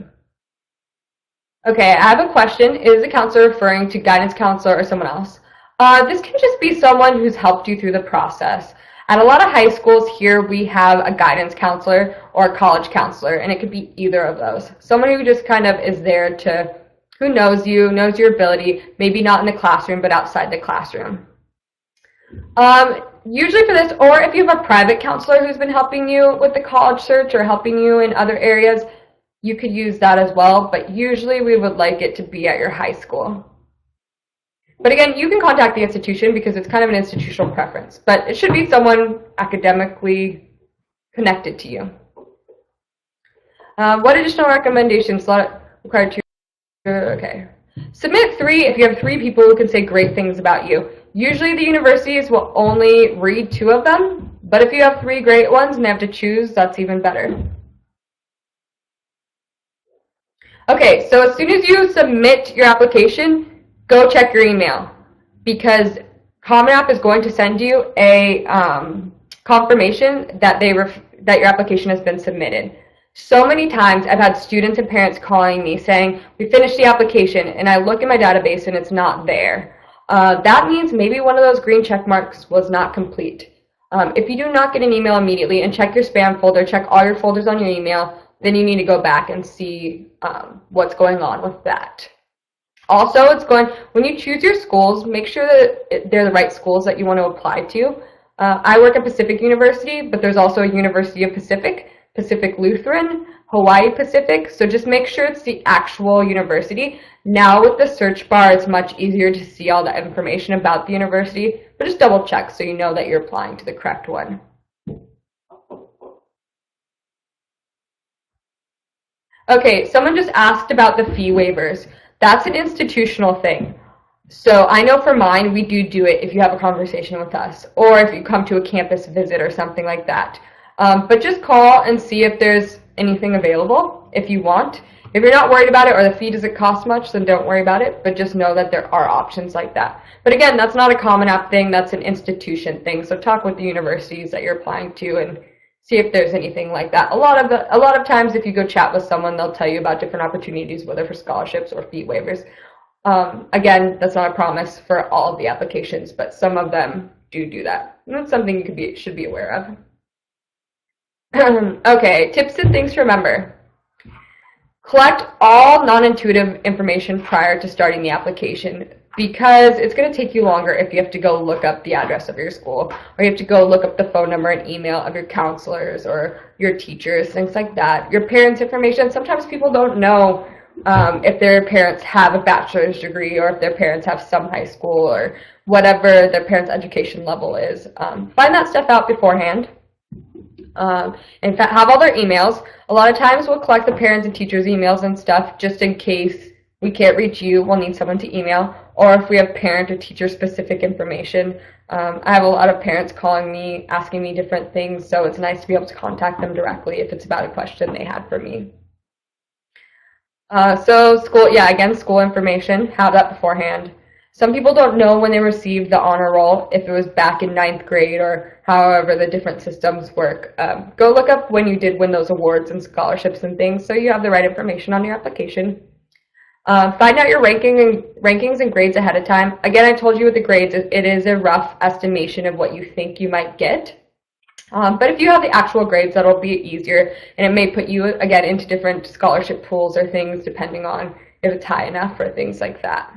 Okay, I have a question. Is the counselor referring to guidance counselor or someone else? This can just be someone who's helped you through the process. At a lot of high schools here, we have a guidance counselor or a college counselor, and it could be either of those. Someone who just kind of is there to, who knows you, knows your ability, maybe not in the classroom, but outside the classroom. Usually for this, or if you have a private counselor who's been helping you with the college search or helping you in other areas, you could use that as well, but usually we would like it to be at your high school. But again, you can contact the institution because it's kind of an institutional preference, but it should be someone academically connected to you. What additional recommendations required to? Okay. Submit 3 if you have 3 people who can say great things about you. Usually the universities will only read 2 of them, but if you have 3 great ones and they have to choose, that's even better. Okay, so as soon as you submit your application, go check your email because Common App is going to send you a confirmation that that your application has been submitted. So many times I've had students and parents calling me saying, we finished the application, and I look in my database and it's not there. That means maybe one of those green check marks was not complete. If you do not get an email immediately, and check your spam folder, check all your folders on your email, then you need to go back and see what's going on with that. Also, when you choose your schools, make sure that they're the right schools that you want to apply to. I work at Pacific University, but there's also a University of Pacific, Pacific Lutheran, Hawaii Pacific, so just make sure it's the actual university. Now with the search bar, it's much easier to see all that information about the university, but just double check so you know that you're applying to the correct one. Okay, someone just asked about the fee waivers. That's an institutional thing. So I know for mine, we do it if you have a conversation with us, or if you come to a campus visit or something like that. But just call and see if there's anything available if you want. If you're not worried about it or the fee doesn't cost much, then don't worry about it, but just know that there are options like that. But again, that's not a Common App thing, that's an institution thing. So talk with the universities that you're applying to and see if there's anything like that. A lot of times if you go chat with someone, they'll tell you about different opportunities, whether for scholarships or fee waivers. Again, that's not a promise for all of the applications, but some of them do that. And that's something you should be aware of. Okay, tips and things to remember. Collect all non-intuitive information prior to starting the application because it's going to take you longer if you have to go look up the address of your school or you have to go look up the phone number and email of your counselors or your teachers, things like that. Your parents' information, sometimes people don't know if their parents have a bachelor's degree or if their parents have some high school or whatever their parents' education level is. Find that stuff out beforehand. In fact, have all their emails. A lot of times we'll collect the parents and teachers' emails and stuff just in case we can't reach you, we'll need someone to email, or if we have parent or teacher specific information. I have a lot of parents calling me, asking me different things, so it's nice to be able to contact them directly if it's about a question they had for me. So school information, have that beforehand. Some people don't know when they received the honor roll, if it was back in 9th grade or however the different systems work. Go look up when you did win those awards and scholarships and things so you have the right information on your application. Find out your rankings and grades ahead of time. Again, I told you with the grades, it is a rough estimation of what you think you might get. But if you have the actual grades, that'll be easier, and it may put you, again, into different scholarship pools or things depending on if it's high enough or things like that.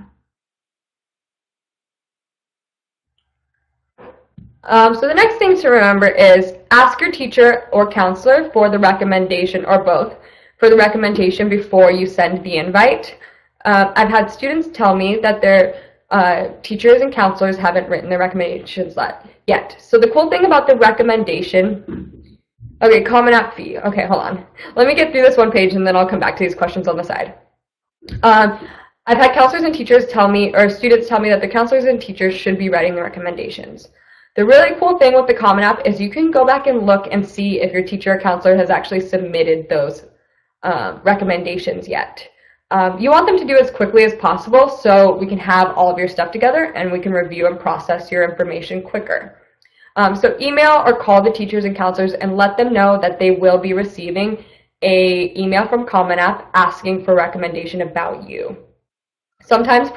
So the next thing to remember is ask your teacher or counselor for the recommendation, or both, for the recommendation before you send the invite. I've had students tell me that their teachers and counselors haven't written their recommendations yet. So the cool thing about the recommendation, okay, Common App fee. Okay, hold on. Let me get through this one page and then I'll come back to these questions on the side. I've had counselors and teachers tell me, or students tell me, that the counselors and teachers should be writing the recommendations. The really cool thing with the Common App is you can go back and look and see if your teacher or counselor has actually submitted those recommendations yet. You want them to do as quickly as possible so we can have all of your stuff together and we can review and process your information quicker. So email or call the teachers and counselors and let them know that they will be receiving an email from Common App asking for recommendation about you. Sometimes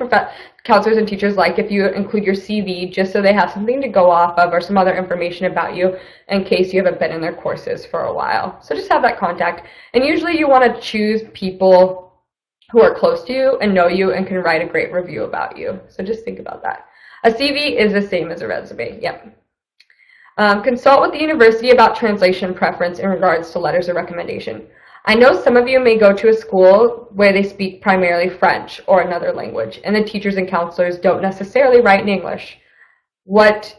counselors and teachers like if you include your CV just so they have something to go off of or some other information about you in case you haven't been in their courses for a while. So just have that contact. And usually you want to choose people who are close to you and know you and can write a great review about you. So just think about that. A CV is the same as a resume. Yep. Consult with the university about translation preference in regards to letters of recommendation. I know some of you may go to a school where they speak primarily French or another language, and the teachers and counselors don't necessarily write in English. What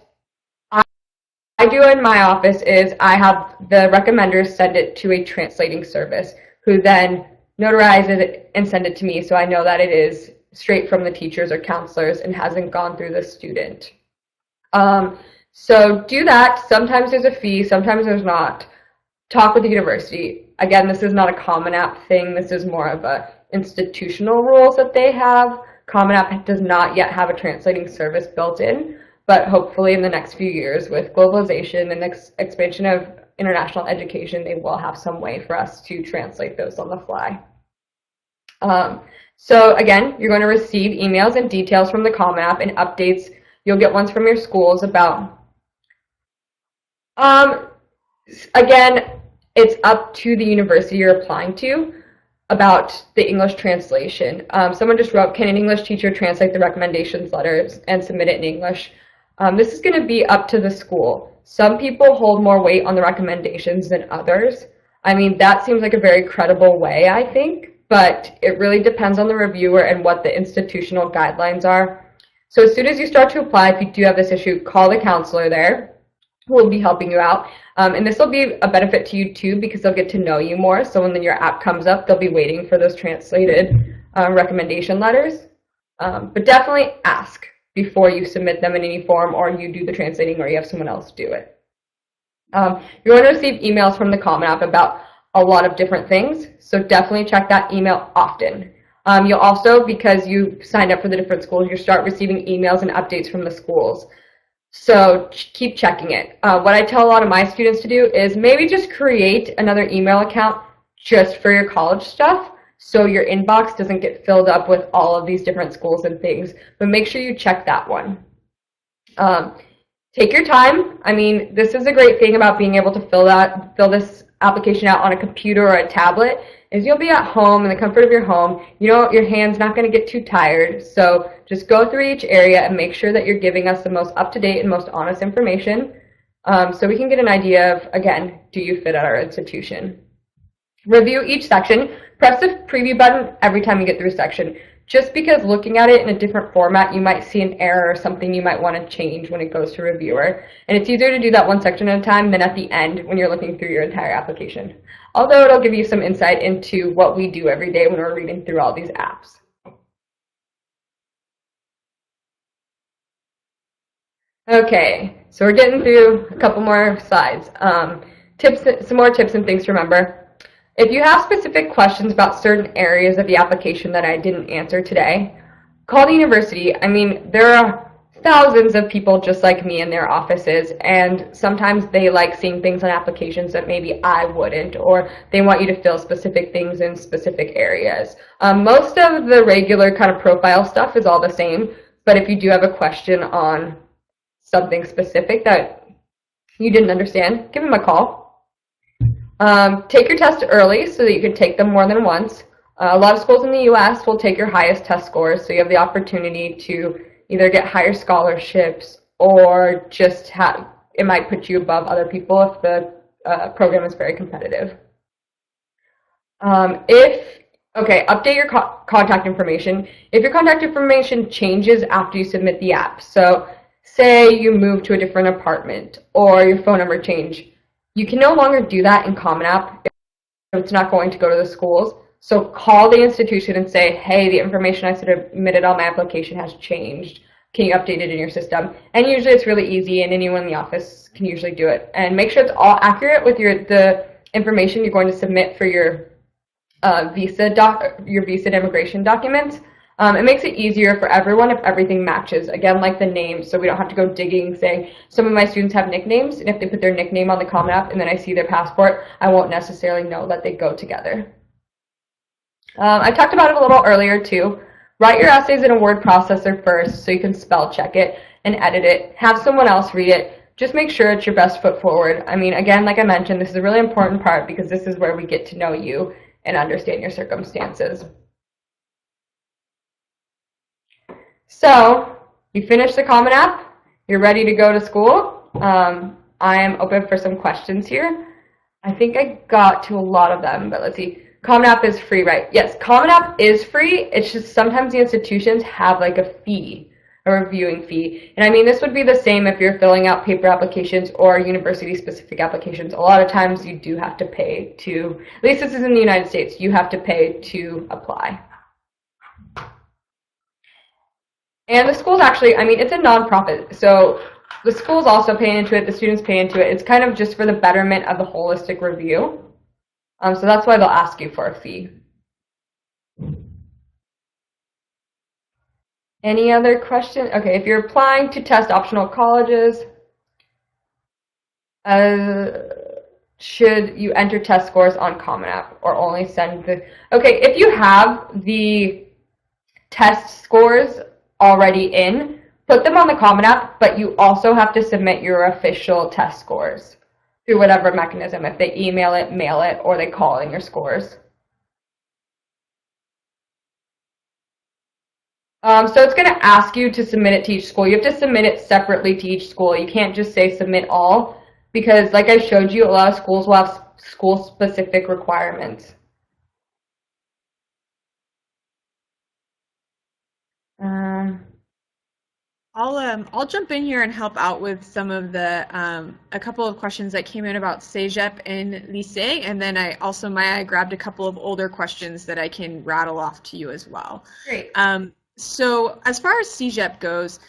I do in my office is I have the recommenders send it to a translating service who then notarizes it and send it to me so I know that it is straight from the teachers or counselors and hasn't gone through the student. So do that. Sometimes there's a fee, sometimes there's not. Talk with the university. Again, this is not a Common App thing. This is more of a institutional rules that they have. Common App does not yet have a translating service built in, but hopefully in the next few years with globalization and expansion of international education, they will have some way for us to translate those on the fly. So again, you're going to receive emails and details from the Common App and updates. You'll get ones from your schools about, again, it's up to the university you're applying to about the English translation. Someone just wrote, can an English teacher translate the recommendations letters and submit it in English? This is going to be up to the school. Some people hold more weight on the recommendations than others. I mean, that seems like a very credible way, I think, but it really depends on the reviewer and what the institutional guidelines are. So as soon as you start to apply, if you do have this issue, call the counselor there who will be helping you out. And this will be a benefit to you too because they'll get to know you more. So when your app comes up, they'll be waiting for those translated recommendation letters. But definitely ask before you submit them in any form or you do the translating or you have someone else do it. You're going to receive emails from the Common App about a lot of different things. So definitely check that email often. You'll also, because you signed up for the different schools, you start receiving emails and updates from the schools. So keep checking it. What I tell a lot of my students to do is maybe just create another email account just for your college stuff so your inbox doesn't get filled up with all of these different schools and things, but make sure you check that one. Take your time. I mean, this is a great thing about being able to fill this application out on a computer or a tablet is you'll be at home in the comfort of your home. You know, your hand's not going to get too tired. So just go through each area and make sure that you're giving us the most up-to-date and most honest information so we can get an idea of, again, do you fit at our institution? Review each section. Press the preview button every time you get through a section. Just because looking at it in a different format, you might see an error or something you might want to change when it goes to reviewer. And it's easier to do that one section at a time than at the end when you're looking through your entire application. Although it'll give you some insight into what we do every day when we're reading through all these apps. Okay, so we're getting through a couple more slides. Some more tips and things to remember. If you have specific questions about certain areas of the application that I didn't answer today, call the university. I mean, there are thousands of people just like me in their offices, and sometimes they like seeing things on applications that maybe I wouldn't, or they want you to fill specific things in specific areas. Most of the regular kind of profile stuff is all the same, but if you do have a question on something specific that you didn't understand, give them a call. Take your test early so that you can take them more than once. A lot of schools in the U.S. will take your highest test scores, so you have the opportunity to either get higher scholarships or just it might put you above other people if the program is very competitive. Update your contact information. If your contact information changes after you submit the app, so say you move to a different apartment or your phone number changed, you can no longer do that in Common App if it's not going to go to the schools. So call the institution and say, hey, the information I submitted on my application has changed. Can you update it in your system? And usually it's really easy, and anyone in the office can usually do it. And make sure it's all accurate with the information you're going to submit for your visa and immigration documents. It makes it easier for everyone if everything matches. Again, like the names, so we don't have to go digging, saying some of my students have nicknames, and if they put their nickname on the Common App and then I see their passport, I won't necessarily know that they go together. I talked about it a little earlier too. Write your essays in a word processor first so you can spell check it and edit it. Have someone else read it. Just make sure it's your best foot forward. I mean, again, like I mentioned, this is a really important part because this is where we get to know you and understand your circumstances. So, you finished the Common App. You're ready to go to school. I am open for some questions here. I think I got to a lot of them, but let's see. Common App is free, right? Yes, Common App is free. It's just sometimes the institutions have like a fee, a reviewing fee. And I mean, this would be the same if you're filling out paper applications or university-specific applications. A lot of times you do have to pay to, at least this is in the United States, you have to pay to apply. And the schools actually, I mean, it's a nonprofit, so the schools also pay into it, the students pay into it. It's kind of just for the betterment of the holistic review. So that's why they'll ask you for a fee. Any other questions? Okay, if you're applying to test optional colleges, should you enter test scores on Common App or only send the... Okay, if you have the test scores already in, put them on the Common App, but you also have to submit your official test scores through whatever mechanism, if they email it, mail it, or they call in your scores. So it's going to ask you to submit it to each school. You have to submit it separately to each school. You can't just say submit all, because like I showed you, a lot of schools will have school-specific requirements. I'll jump in here and help out with some of the a couple of questions that came in about Cégep and lycée, and then I grabbed a couple of older questions that I can rattle off to you as well. Great. So as far as Cégep goes,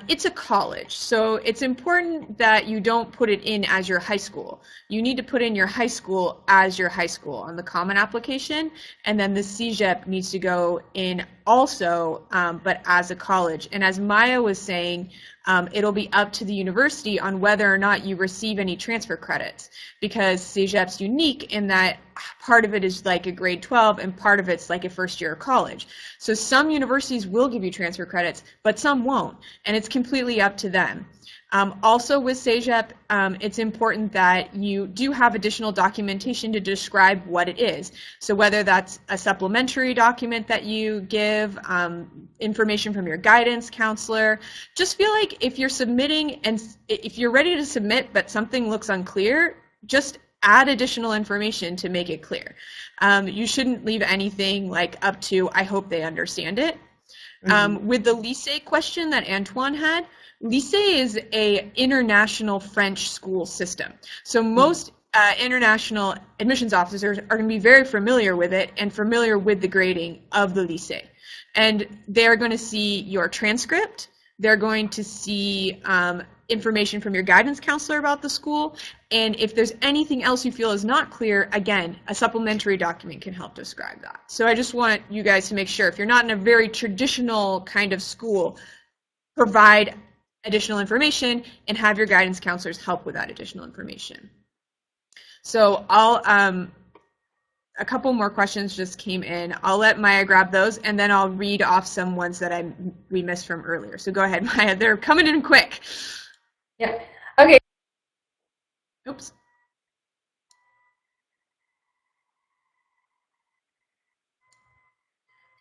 it's a college, so it's important that you don't put it in as your high school. You need to put in your high school as your high school on the Common Application, and then the Cégep needs to go in also, but as a college. And as Maya was saying, it'll be up to the university on whether or not you receive any transfer credits, because Cégep's unique in that part of it is like a grade 12 and part of it's like a first year of college. So some universities will give you transfer credits, but some won't, and it's completely up to them. Also with Cégep, it's important that you do have additional documentation to describe what it is. So whether that's a supplementary document that you give, information from your guidance counselor, just feel like if you're submitting and if you're ready to submit but something looks unclear, just add additional information to make it clear. You shouldn't leave anything like up to, I hope they understand it. With the lycée question that Antoine had, lycée is an international French school system. So most international admissions officers are going to be very familiar with it and familiar with the grading of the lycée. And they're going to see your transcript. They're going to see information from your guidance counselor about the school. And if there's anything else you feel is not clear, again, a supplementary document can help describe that. So I just want you guys to make sure, if you're not in a very traditional kind of school, provide additional information and have your guidance counselors help with that additional information. So a couple more questions just came in. I'll let Maya grab those, and then I'll read off some ones that we missed from earlier. So go ahead, Maya. They're coming in quick. Yeah. Okay. Oops.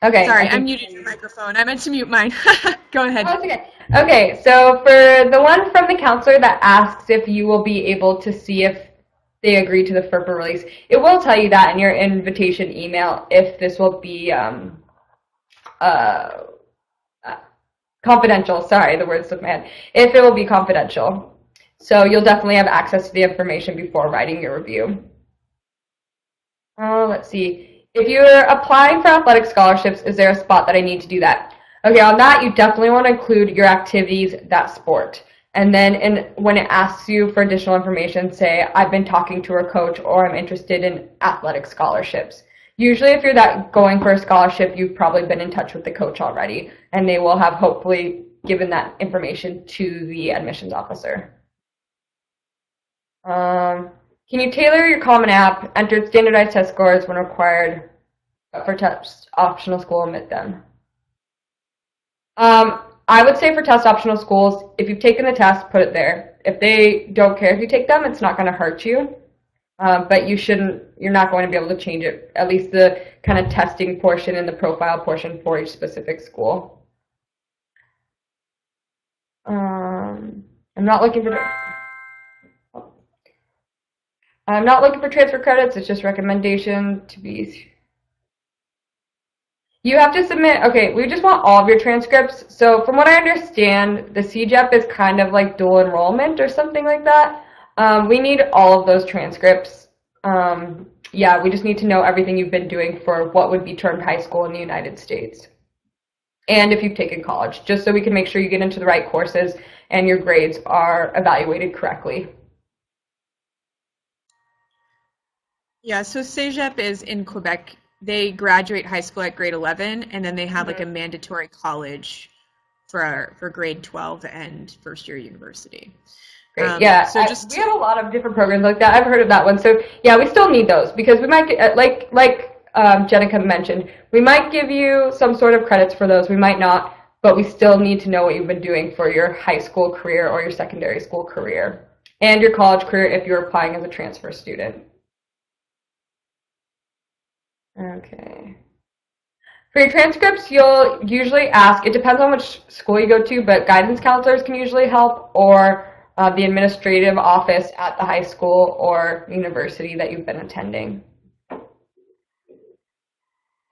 Okay. Sorry, I muted your microphone. I meant to mute mine. Go ahead. Oh, it's okay. Okay, so for the one from the counselor that asks if you will be able to see if they agree to the FERPA release, it will tell you that in your invitation email if this will be confidential. Sorry, the word slipped my head. If it will be confidential. So you'll definitely have access to the information before writing your review. Let's see. If you're applying for athletic scholarships, is there a spot that I need to do that? Okay, on that, you definitely want to include your activities, that sport. And then when it asks you for additional information, say, I've been talking to a coach or I'm interested in athletic scholarships. Usually if you're going for a scholarship, you've probably been in touch with the coach already, and they will have hopefully given that information to the admissions officer. Can you tailor your Common App, enter standardized test scores when required, but for test optional school, omit them? I would say for test optional schools, if you've taken the test, put it there. If they don't care if you take them, it's not going to hurt you. But you're not going to be able to change it, at least the kind of testing portion and the profile portion for each specific school. I'm not looking for transfer credits. It's just recommendation to be. You have to submit, okay, we just want all of your transcripts. So from what I understand, the CJEP is kind of like dual enrollment or something like that. We need all of those transcripts. Yeah, we just need to know everything you've been doing for what would be termed high school in the United States. And if you've taken college, just so we can make sure you get into the right courses and your grades are evaluated correctly. Yeah, so CEGEP is in Quebec. They graduate high school at grade 11, and then they have like a mandatory college for grade 12 and first year university. Great. Yeah, so we have a lot of different programs like that. I've heard of that one. So yeah, we still need those because we might get, like Jenica mentioned, we might give you some sort of credits for those. We might not, but we still need to know what you've been doing for your high school career or your secondary school career and your college career if you're applying as a transfer student. Okay. For your transcripts, you'll usually ask, it depends on which school you go to, but guidance counselors can usually help, or the administrative office at the high school or university that you've been attending.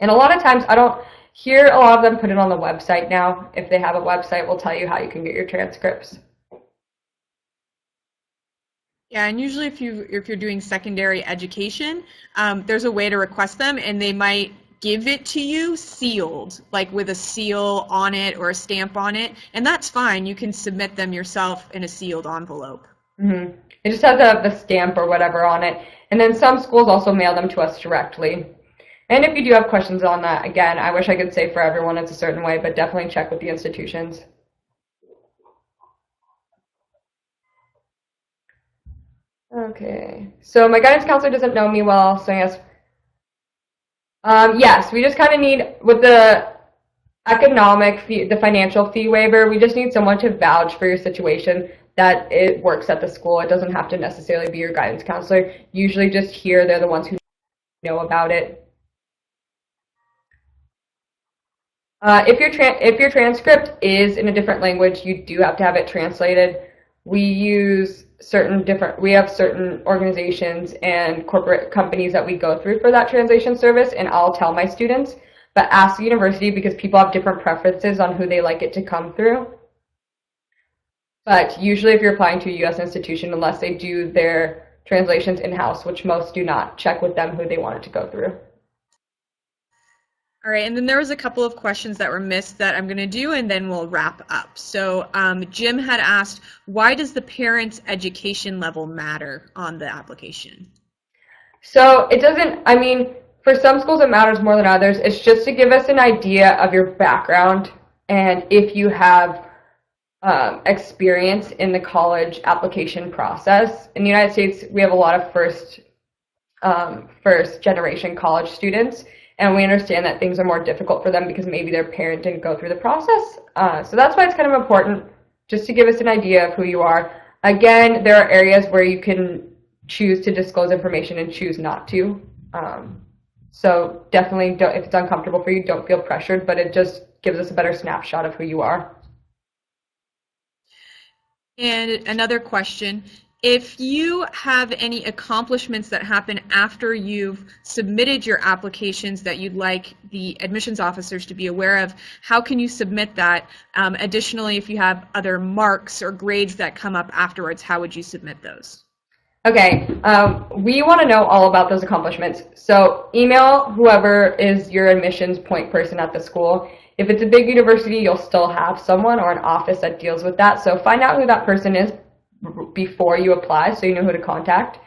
And a lot of times, I don't hear a lot of them put it on the website now. If they have a website, we'll tell you how you can get your transcripts. Yeah, and usually if you're doing secondary education, there's a way to request them, and they might give it to you sealed, like with a seal on it or a stamp on it, and that's fine. You can submit them yourself in a sealed envelope. Mm-hmm. It just has the stamp or whatever on it, and then some schools also mail them to us directly. And if you do have questions on that, again, I wish I could say for everyone it's a certain way, but definitely check with the institutions. Okay, so my guidance counselor doesn't know me well, so yes. Yes, we just kind of need, with the economic fee, the financial fee waiver, we just need someone to vouch for your situation that it works at the school. It doesn't have to necessarily be your guidance counselor. Usually just here, they're the ones who know about it. If your transcript is in a different language, you do have to have it translated. We have certain organizations and corporate companies that we go through for that translation service, and I'll tell my students, but ask the university because people have different preferences on who they like it to come through. But usually if you're applying to a U.S. institution, unless they do their translations in-house, which most do not, check with them who they want it to go through. All right, and then there was a couple of questions that were missed that I'm going to do, and then we'll wrap up. So Jim had asked, why does the parent's education level matter on the application? So it doesn't, I mean, for some schools it matters more than others. It's just to give us an idea of your background and if you have experience in the college application process. In the United States, we have a lot of first generation college students, and we understand that things are more difficult for them because maybe their parent didn't go through the process. So that's why it's kind of important just to give us an idea of who you are. Again, there are areas where you can choose to disclose information and choose not to. So definitely, don't, if it's uncomfortable for you, don't feel pressured, but it just gives us a better snapshot of who you are. And another question, if you have any accomplishments that happen after you've submitted your applications that you'd like the admissions officers to be aware of, how can you submit that? Additionally, if you have other marks or grades that come up afterwards, how would you submit those? Okay, we want to know all about those accomplishments. So email whoever is your admissions point person at the school. If it's a big university, you'll still have someone or an office that deals with that. So find out who that person is before you apply so you know who to contact.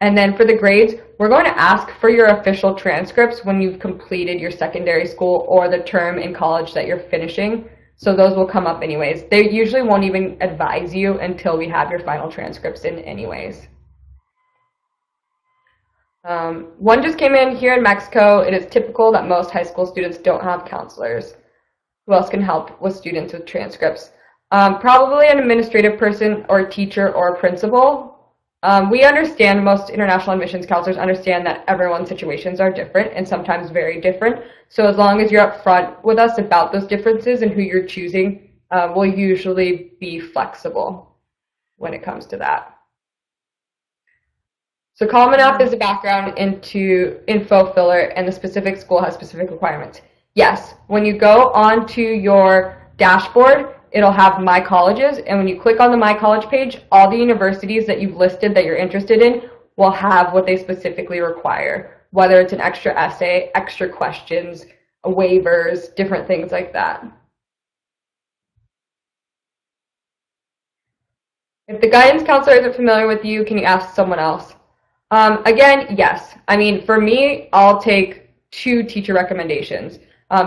And then for the grades, we're going to ask for your official transcripts when you've completed your secondary school or the term in college that you're finishing. So those will come up anyways. They usually won't even advise you until we have your final transcripts in anyways. One just came in here in Mexico. It is typical that most high school students don't have counselors. Who else can help with students with transcripts? Probably an administrative person or a teacher or a principal. We understand, most international admissions counselors understand that everyone's situations are different and sometimes very different. So as long as you're upfront with us about those differences and who you're choosing, we'll usually be flexible when it comes to that. So Common App is a background into info filler, and the specific school has specific requirements. Yes, when you go onto your dashboard, it'll have My Colleges, and when you click on the My College page, all the universities that you've listed that you're interested in will have what they specifically require, whether it's an extra essay, extra questions, waivers, different things like that. If the guidance counselor isn't familiar with you, can you ask someone else? Again, yes. I mean, for me, I'll take 2 teacher recommendations.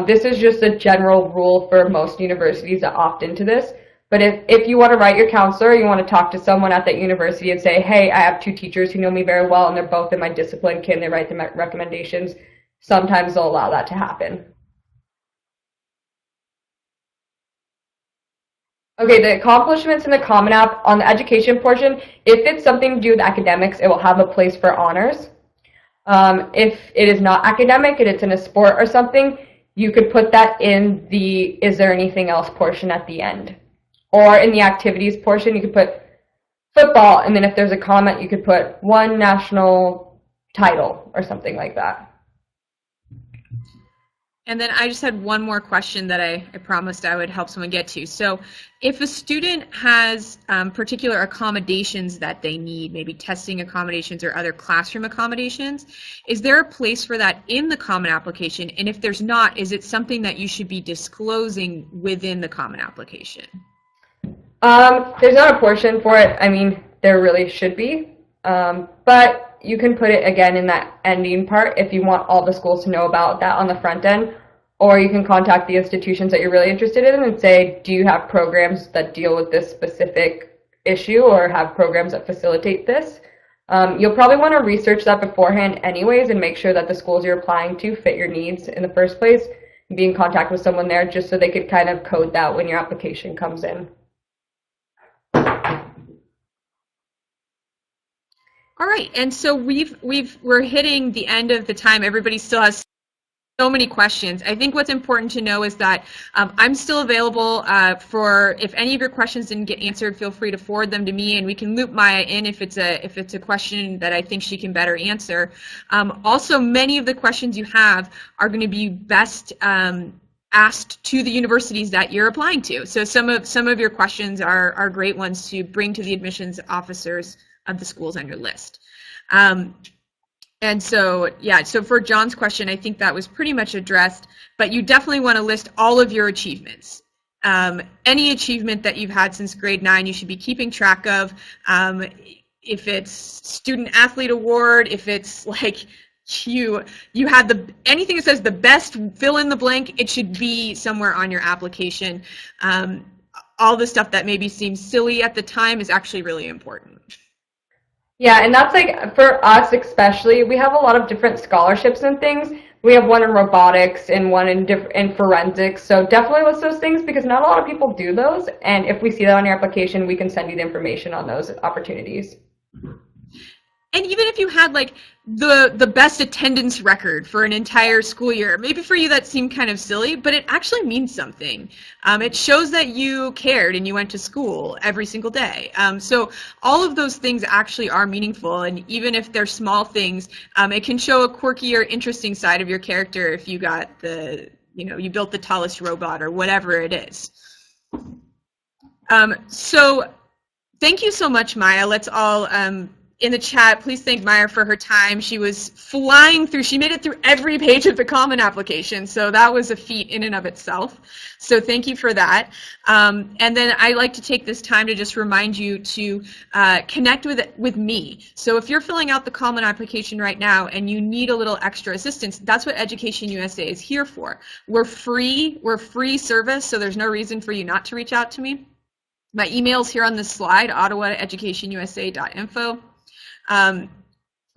This is just a general rule for most universities that opt into this. But if you want to write your counselor, you want to talk to someone at that university and say, hey, I have 2 teachers who know me very well and they're both in my discipline, can they write the recommendations? Sometimes they'll allow that to happen. Okay, the accomplishments in the Common App on the education portion, if it's something to do with academics, it will have a place for honors. If it is not academic and it's in a sport or something, you could put that in the is there anything else portion at the end. Or in the activities portion, you could put football, and then if there's a comment, you could put 1 national title or something like that. And then I just had one more question that I promised I would help someone get to. So if a student has particular accommodations that they need, maybe testing accommodations or other classroom accommodations, is there a place for that in the Common Application? And if there's not, is it something that you should be disclosing within the Common Application? There's not a portion for it. I mean, there really should be. But you can put it again in that ending part if you want all the schools to know about that on the front end, or you can contact the institutions that you're really interested in and say, do you have programs that deal with this specific issue or have programs that facilitate this? You'll probably want to research that beforehand anyways and make sure that the schools you're applying to fit your needs in the first place, and be in contact with someone there just so they could kind of code that when your application comes in. All right, and so we're hitting the end of the time. Everybody still has so many questions. I think what's important to know is that I'm still available for if any of your questions didn't get answered, feel free to forward them to me, and we can loop Maya in if it's a question that I think she can better answer. Also, many of the questions you have are going to be best asked to the universities that you're applying to. So some of your questions are great ones to bring to the admissions officers of the schools on your list. And so, yeah, so for John's question, I think that was pretty much addressed, but you definitely want to list all of your achievements. Any achievement that you've had since grade 9, you should be keeping track of. If it's student athlete award, if it's like you had anything that says the best fill in the blank, it should be somewhere on your application. all the stuff that maybe seems silly at the time is actually really important. Yeah, and that's like, for us especially, we have a lot of different scholarships and things. We have one in robotics and one in forensics, so definitely list those things because not a lot of people do those, and if we see that on your application, we can send you the information on those opportunities. And even if you had like the best attendance record for an entire school year, maybe for you that seemed kind of silly, but it actually means something. It shows that you cared and you went to school every single day. So all of those things actually are meaningful, and even if they're small things, it can show a quirky or interesting side of your character if you got you built the tallest robot or whatever it is. So thank you so much, Maya. Let's all in the chat, please thank Maya for her time. She was flying through. She made it through every page of the Common Application, so that was a feat in and of itself. So thank you for that. And then I like to take this time to just remind you to connect with me. So if you're filling out the Common Application right now and you need a little extra assistance, that's what Education USA is here for. We're free service, so there's no reason for you not to reach out to me. My email's here on this slide, ottawa@educationusa.info.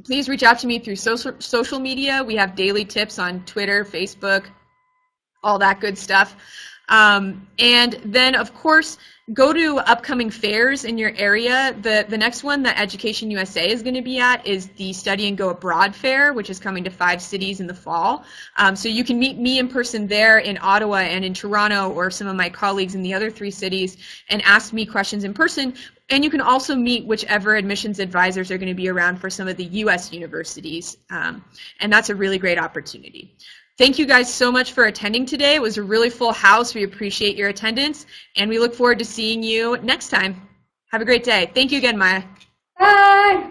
Please reach out to me through social media. We have daily tips on Twitter, Facebook, all that good stuff. And then, of course, go to upcoming fairs in your area. The next one that Education USA is going to be at is the Study and Go Abroad Fair, which is coming to 5 cities in the fall. So you can meet me in person there in Ottawa and in Toronto, or some of my colleagues in the other 3 cities, and ask me questions in person. And you can also meet whichever admissions advisors are going to be around for some of the US universities. And that's a really great opportunity. Thank you guys so much for attending today. It was a really full house. We appreciate your attendance, and we look forward to seeing you next time. Have a great day. Thank you again, Maya. Bye.